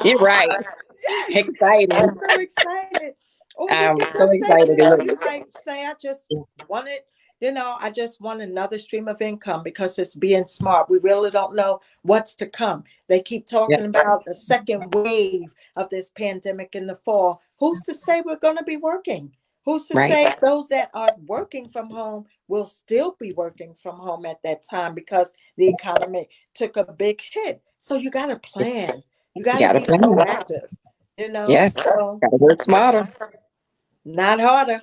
[SPEAKER 3] You're right.
[SPEAKER 1] Yes, I'm
[SPEAKER 3] Exciting.
[SPEAKER 1] so excited. Or you
[SPEAKER 3] I'm
[SPEAKER 1] can
[SPEAKER 3] so
[SPEAKER 1] just say,
[SPEAKER 3] excited. It
[SPEAKER 1] you
[SPEAKER 3] looks.
[SPEAKER 1] might say, I just wanted, I just want another stream of income because it's being smart. We really don't know what's to come. They keep
[SPEAKER 3] Yeah.
[SPEAKER 1] talking about the second wave of this pandemic in the fall. Who's to say we're going to be working? Who's to
[SPEAKER 3] Right.
[SPEAKER 1] say those that are working from home will still be working from home at that time because the economy took a big hit? So you got to plan. You got
[SPEAKER 3] You
[SPEAKER 1] to
[SPEAKER 3] got a
[SPEAKER 1] be
[SPEAKER 3] plan.
[SPEAKER 1] proactive,
[SPEAKER 3] Yes.
[SPEAKER 1] so
[SPEAKER 3] Got to work smarter.
[SPEAKER 1] not harder.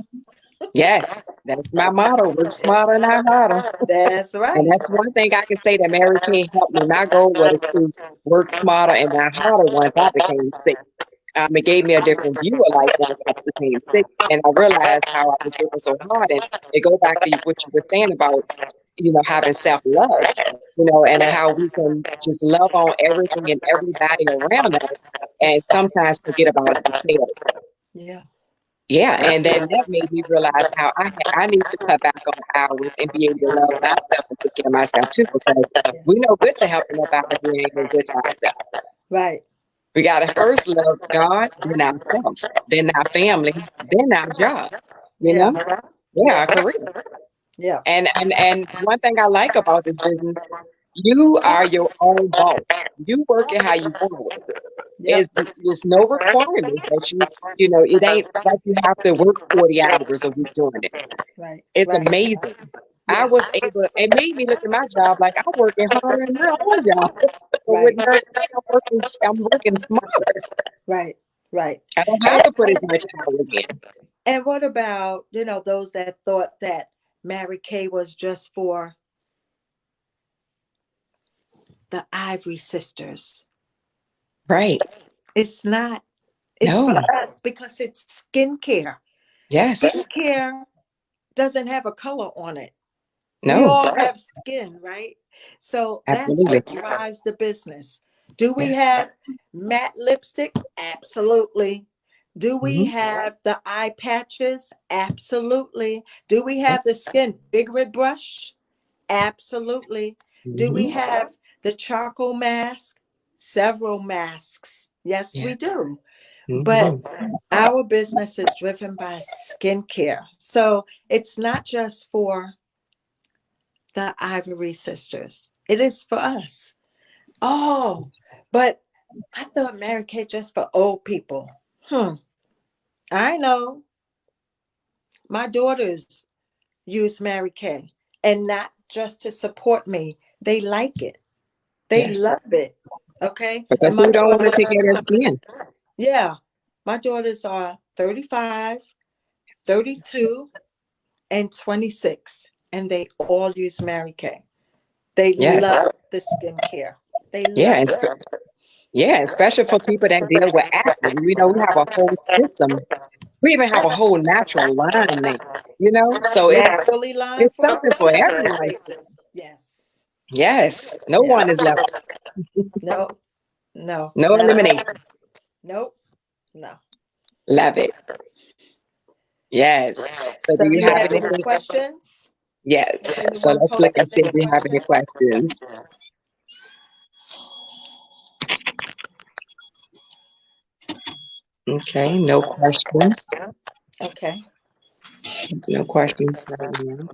[SPEAKER 3] Yes. That's my motto. Work smarter, not harder.
[SPEAKER 1] That's
[SPEAKER 3] And
[SPEAKER 1] right.
[SPEAKER 3] that's one thing I can say that Mary Kay helped me. My goal was to work smarter and not harder once I became sick. It gave me a different view of life once I became sick. And I realized how I was working so hard. And it go back to what you were saying about, having self-love, and how we can just love on everything and everybody around us and sometimes forget about ourselves.
[SPEAKER 1] Yeah.
[SPEAKER 3] Yeah, and then that made me realize how I need to cut back on hours and be able to love myself and take care of myself too, because
[SPEAKER 1] Yeah.
[SPEAKER 3] we know good to help nobody if we ain't no good to ourselves.
[SPEAKER 1] Right.
[SPEAKER 3] We gotta first love God, then ourselves, then our family, then our job. You
[SPEAKER 1] Yeah.
[SPEAKER 3] know, yeah,
[SPEAKER 1] Yeah.
[SPEAKER 3] our career.
[SPEAKER 1] Yeah.
[SPEAKER 3] And one thing I like about this business, you are your own boss. You work it how you want to work it.
[SPEAKER 1] Yep.
[SPEAKER 3] There's no requirement that it ain't like you have to work 40 hours a week doing this.
[SPEAKER 1] Right.
[SPEAKER 3] It's
[SPEAKER 1] Right.
[SPEAKER 3] amazing. I
[SPEAKER 1] Yeah.
[SPEAKER 3] was able, it made me look at my job like I'm working harder in my own job. But with
[SPEAKER 1] Right.
[SPEAKER 3] Mary Kay, I'm working smarter.
[SPEAKER 1] Right. Right.
[SPEAKER 3] I don't have
[SPEAKER 1] And,
[SPEAKER 3] to put as much hours in.
[SPEAKER 1] and what about, those that thought that Mary Kay was just for the Ivory sisters?
[SPEAKER 3] Right.
[SPEAKER 1] It's not. It's for
[SPEAKER 3] No.
[SPEAKER 1] us because it's skincare.
[SPEAKER 3] Yes.
[SPEAKER 1] Skincare doesn't have a color on it. We
[SPEAKER 3] No.
[SPEAKER 1] all have skin, right? So that's
[SPEAKER 3] Absolutely.
[SPEAKER 1] what drives the business. Do we
[SPEAKER 3] Yes.
[SPEAKER 1] have matte lipstick? Absolutely. Do we
[SPEAKER 3] Hmm.
[SPEAKER 1] have the eye patches? Absolutely. Do we
[SPEAKER 3] Yes.
[SPEAKER 1] have the skin vigorous brush? Absolutely. Do we
[SPEAKER 3] Hmm.
[SPEAKER 1] have the charcoal mask? Several masks. Yes,
[SPEAKER 3] Yeah.
[SPEAKER 1] we do. But
[SPEAKER 3] Hmm.
[SPEAKER 1] our business is driven by skincare. So it's not just for the Ivory sisters. It is for us. Oh, but I thought Mary Kay just for old people. I know. My daughters use Mary Kay and not just to support me. They like it. They
[SPEAKER 3] Yes.
[SPEAKER 1] love it. Okay.
[SPEAKER 3] Because
[SPEAKER 1] And my
[SPEAKER 3] who don't want to
[SPEAKER 1] daughters,
[SPEAKER 3] take care of their skin?
[SPEAKER 1] yeah, my daughters are 35, 32, and 26. And they all use Mary Kay. They
[SPEAKER 3] Yes.
[SPEAKER 1] love the skincare. They
[SPEAKER 3] Yeah.
[SPEAKER 1] love it.
[SPEAKER 3] Yeah. Especially for people that deal with acne. We have a whole system. We even have a whole natural line now. So
[SPEAKER 1] Naturally lined
[SPEAKER 3] it's
[SPEAKER 1] for
[SPEAKER 3] something for
[SPEAKER 1] sensitive
[SPEAKER 3] everyone.
[SPEAKER 1] faces. Yes.
[SPEAKER 3] Yes. No
[SPEAKER 1] Yeah.
[SPEAKER 3] one is left.
[SPEAKER 1] No, no,
[SPEAKER 3] No
[SPEAKER 1] not at all.
[SPEAKER 3] eliminations.
[SPEAKER 1] Nope. No.
[SPEAKER 3] Love it. Yes. So do
[SPEAKER 1] So do
[SPEAKER 3] you
[SPEAKER 1] you
[SPEAKER 3] have
[SPEAKER 1] have any
[SPEAKER 3] anything?
[SPEAKER 1] questions?
[SPEAKER 3] Yes.
[SPEAKER 1] Has
[SPEAKER 3] So
[SPEAKER 1] anyone
[SPEAKER 3] let's look and
[SPEAKER 1] posted
[SPEAKER 3] see
[SPEAKER 1] any
[SPEAKER 3] if we have any
[SPEAKER 1] questions?
[SPEAKER 3] questions. Okay. No questions.
[SPEAKER 1] Okay.
[SPEAKER 3] No questions right now.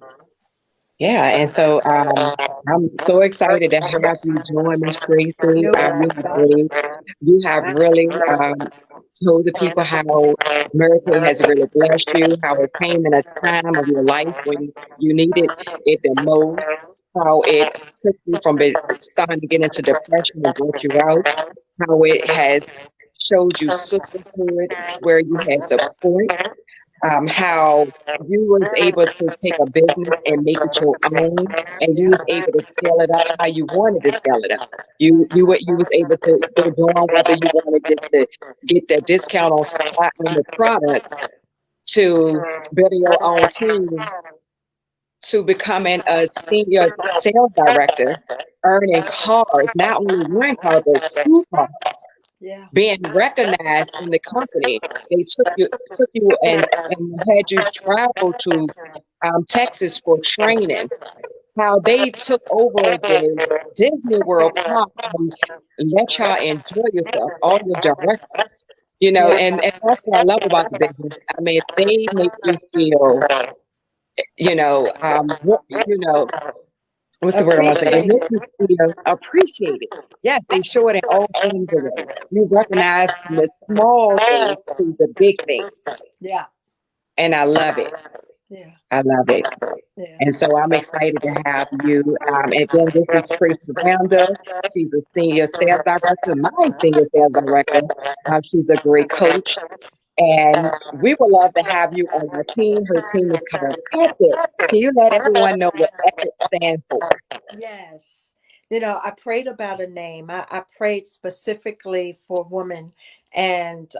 [SPEAKER 3] Yeah. And so I'm so excited to have you join Miss Tracy.
[SPEAKER 1] You're
[SPEAKER 3] You have
[SPEAKER 1] welcome.
[SPEAKER 3] really you have really told the people how America has really blessed you, how it came in a time of your life when you needed it the most, how it took you from starting to get into depression and brought you out. how it has showed you sisterhood, where you had support, how you was able to take a business and make it your own, and you was able to scale it up how you wanted to scale it up. You was able to go down whether you wanted just to get that discount on supply on the products, to building your own team, to becoming a senior sales director, earning cars, not only one car but two cars,
[SPEAKER 1] Yeah.
[SPEAKER 3] being recognized in the company. They took you and had you travel to Texas for training. How they took over the Disney World park and let y'all enjoy yourself, all your directors. And that's what I love about the business. I mean, they make you feel, what's the word I want to say? They make you feel appreciated. Yes, they show it in all things of ways. You recognize from the small things to the big things.
[SPEAKER 1] Yeah.
[SPEAKER 3] And I love it.
[SPEAKER 1] Yeah.
[SPEAKER 3] I love it.
[SPEAKER 1] Yeah.
[SPEAKER 3] And so I'm excited to have you. And then this is Tracy Randall. She's a senior sales director, my senior sales director. She's a great coach. And we would love to have you on our team. Her team is called EPIC. Can you let everyone know what EPIC stands for?
[SPEAKER 1] Yes. I prayed about a name. I prayed specifically for women, and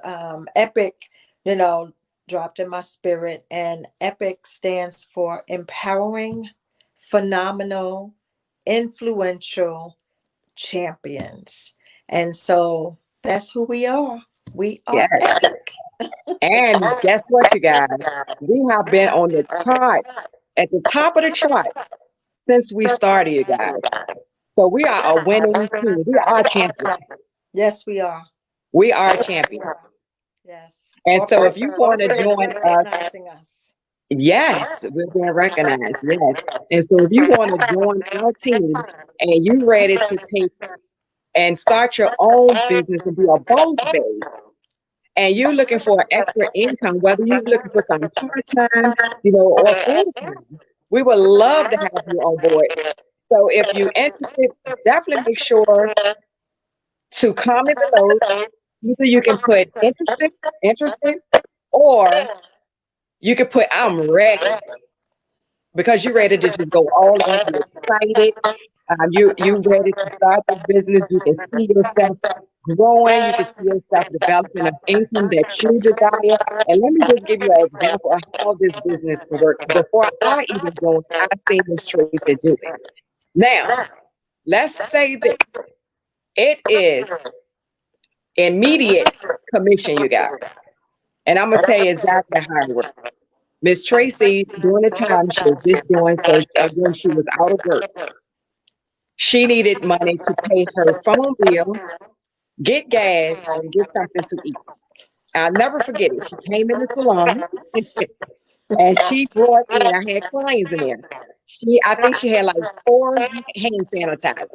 [SPEAKER 1] EPIC, dropped in my spirit. And EPIC stands for Empowering Phenomenal Influential Champions. And so that's who we are. We are
[SPEAKER 3] Yes.
[SPEAKER 1] EPIC.
[SPEAKER 3] And guess what, you guys? We have been on the chart, at the top of the chart since we started, you guys. So we are a winning team. We are champions.
[SPEAKER 1] Yes, we are.
[SPEAKER 3] We are champions.
[SPEAKER 1] Yes.
[SPEAKER 3] And so if you want to
[SPEAKER 1] Corporate is
[SPEAKER 3] join us,
[SPEAKER 1] recognizing us.
[SPEAKER 3] yes, we're being recognized. Yes. And so if you want to join our team and you ready to take and start your own business and be a boss babe, and you're looking for extra income, whether you're looking for some part-time, or full-time, we would love to have you on board. So if you're interested, definitely make sure to comment below. Either you can put interested, or you can put I'm ready, because you're ready to just go all in. You're excited. You ready to start this business. You can see yourself growing. You can see yourself developing an income that you desire. And let me just give you an example of how this business can work. Before I even joined, I seen Miss Tracy do it. Now, let's say this. It is immediate commission, you guys. And I'm going to tell you exactly how it works. Miss Tracy, during the time she was just doing, so again, she was out of work. She needed money to pay her phone bill, get gas, and get something to eat. I'll never forget it. She came in the salon and she brought in, I had clients in there. I think she had like 4 hand sanitizers.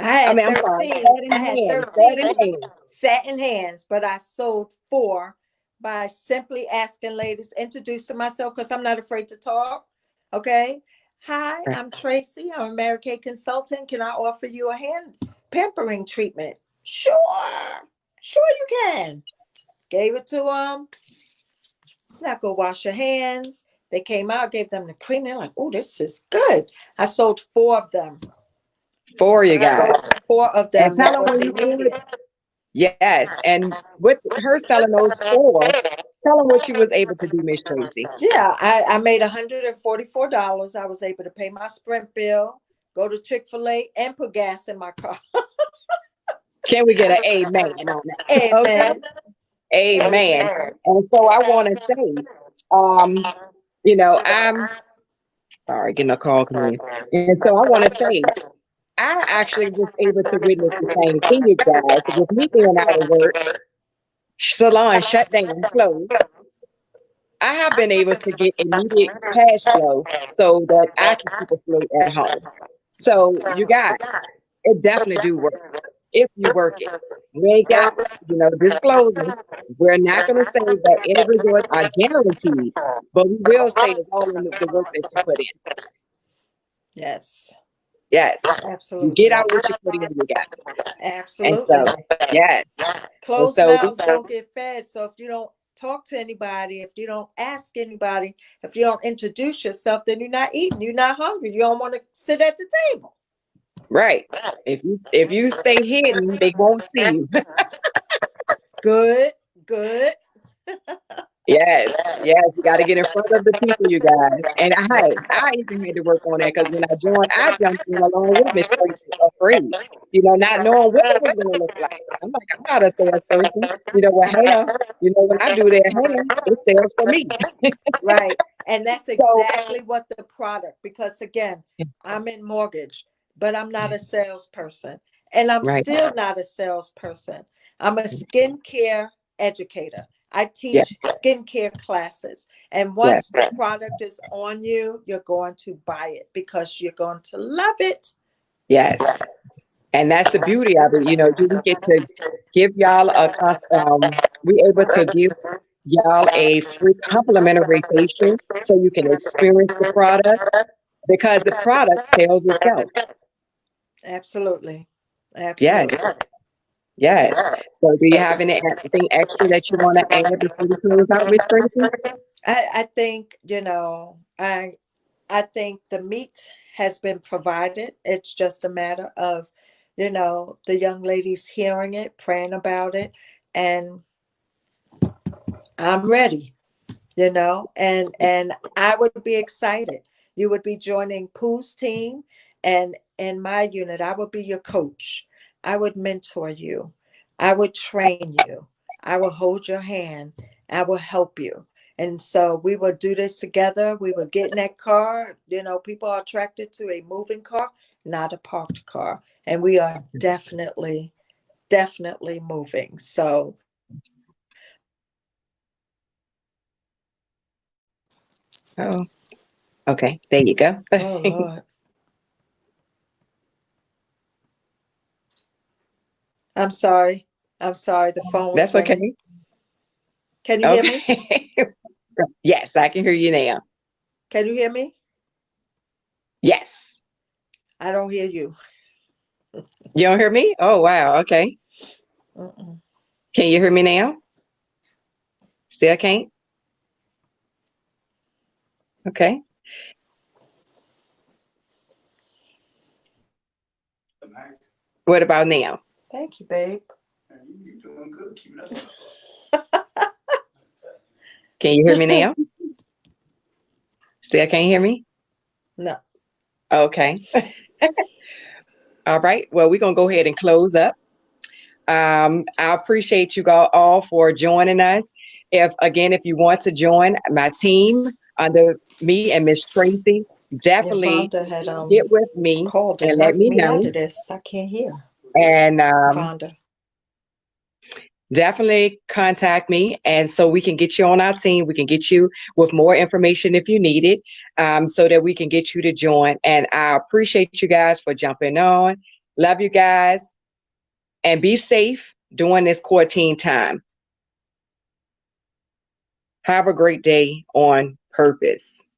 [SPEAKER 1] I
[SPEAKER 3] I'm
[SPEAKER 1] had
[SPEAKER 3] sorry,
[SPEAKER 1] 13.
[SPEAKER 3] pad in
[SPEAKER 1] I had
[SPEAKER 3] hand, pad
[SPEAKER 1] 13
[SPEAKER 3] in hand.
[SPEAKER 1] satin hands, but I sold 4 by simply asking ladies, introducing myself, because I'm not afraid to talk. Okay. Hi, I'm Tracy. I'm a Mary Kay consultant. Can I offer you a hand pampering treatment? Sure. Sure you can. Gave it to them. Now go wash your hands. They came out, gave them the cream. They're like, oh, this is good. I sold 4 of them.
[SPEAKER 3] 4, you guys.
[SPEAKER 1] 4 of
[SPEAKER 3] And
[SPEAKER 1] them.
[SPEAKER 3] tell
[SPEAKER 1] That
[SPEAKER 3] them
[SPEAKER 1] was
[SPEAKER 3] when you
[SPEAKER 1] immediate.
[SPEAKER 3] yes. And with her selling those 4, tell them what you was able to do, Miss Tracy.
[SPEAKER 1] Yeah, I made $144. I was able to pay my Sprint bill, go to Chick-fil-A, and put gas in my car.
[SPEAKER 3] Can we get an amen on that? Okay.
[SPEAKER 1] Amen.
[SPEAKER 3] Amen. And so I want to say, I'm sorry, getting a call coming in. And so I want to say, I actually was able to witness the same thing, you guys. With me being out of work, salon shut down, closed. I have been able to get immediate cash flow so that I can keep afloat at home. So you guys, it definitely do work if you work it. We ain't got, disclosing. We're not going to say that any results are guaranteed, but we will say it's all in the work that you put in.
[SPEAKER 1] Yes.
[SPEAKER 3] Yes. You
[SPEAKER 1] Absolutely.
[SPEAKER 3] get out what you put in, you guys. And
[SPEAKER 1] Absolutely.
[SPEAKER 3] so, yes. And
[SPEAKER 1] Closed
[SPEAKER 3] so
[SPEAKER 1] mouths don't get fed. So if you don't talk to anybody, if you don't ask anybody, if you don't introduce yourself, then you're not eating. You're not hungry. You don't want to sit at the table.
[SPEAKER 3] right. If you stay hidden, they won't see you.
[SPEAKER 1] Good, good.
[SPEAKER 3] Yes, yes, you got to get in front of the people, you guys. And I even had to work on that because when I joined, I jumped in along with Miss Tracy, afraid, not knowing what it was going to look like. I'm like, I'm not a salesperson, with hair. When I do their hair, it sells for me.
[SPEAKER 1] Right. And that's
[SPEAKER 3] So,
[SPEAKER 1] exactly what the product, because again, I'm in mortgage, but I'm not a salesperson. And I'm
[SPEAKER 3] right,
[SPEAKER 1] still not a salesperson. I'm a skincare educator. I
[SPEAKER 3] yes,
[SPEAKER 1] teach skincare classes. And
[SPEAKER 3] yes,
[SPEAKER 1] once the product is on you, you're going to buy it because you're going to love it.
[SPEAKER 3] yes. And that's the beauty of it. We get to give y'all we able to give y'all a free complimentary facial so you can experience the product because the product sells itself.
[SPEAKER 1] Absolutely.
[SPEAKER 3] Yes,
[SPEAKER 1] Absolutely.
[SPEAKER 3] yes. So do you have anything extra that you want to add before we close out, Miss Tracy?
[SPEAKER 1] I think, I think the meat has been provided. It's just a matter of, the young ladies hearing it, praying about it, and I'm ready, and I would be excited. You would be joining Pooh's team, and in my unit, I would be your coach. I would mentor you. I would train you. I will hold your hand. I will help you. And so we will do this together. We will get in that car. People are attracted to a moving car, not a parked car. And we are definitely, definitely moving. So
[SPEAKER 3] Oh, okay. There you go.
[SPEAKER 1] oh Lord. I'm sorry. I'm sorry. The phone was
[SPEAKER 3] That's
[SPEAKER 1] ringing.
[SPEAKER 3] okay.
[SPEAKER 1] Can you hear me?
[SPEAKER 3] Okay. Yes, I can hear you now.
[SPEAKER 1] Can you hear me?
[SPEAKER 3] Yes.
[SPEAKER 1] I don't hear you.
[SPEAKER 3] You don't hear me? Oh, wow. Okay.
[SPEAKER 1] Mm-mm.
[SPEAKER 3] Can you hear me now? Still can't? Okay. What about now?
[SPEAKER 1] Thank you, babe.
[SPEAKER 3] Can you hear me now? Still can't hear me?
[SPEAKER 1] No.
[SPEAKER 3] Okay. All right. Well, we're going to go ahead and close up. I appreciate you all for joining us. If you want to join my team under me and Miss Tracy, definitely
[SPEAKER 1] Vonda had
[SPEAKER 3] get with me
[SPEAKER 1] called and
[SPEAKER 3] and let
[SPEAKER 1] knocked
[SPEAKER 3] me
[SPEAKER 1] me
[SPEAKER 3] know.
[SPEAKER 1] out of this. I can't hear.
[SPEAKER 3] And
[SPEAKER 1] Vonda.
[SPEAKER 3] definitely contact me. And so we can get you on our team. We can get you with more information if you need it, so that we can get you to join. And I appreciate you guys for jumping on. Love you guys. And be safe during this quarantine time. Have a great day on purpose.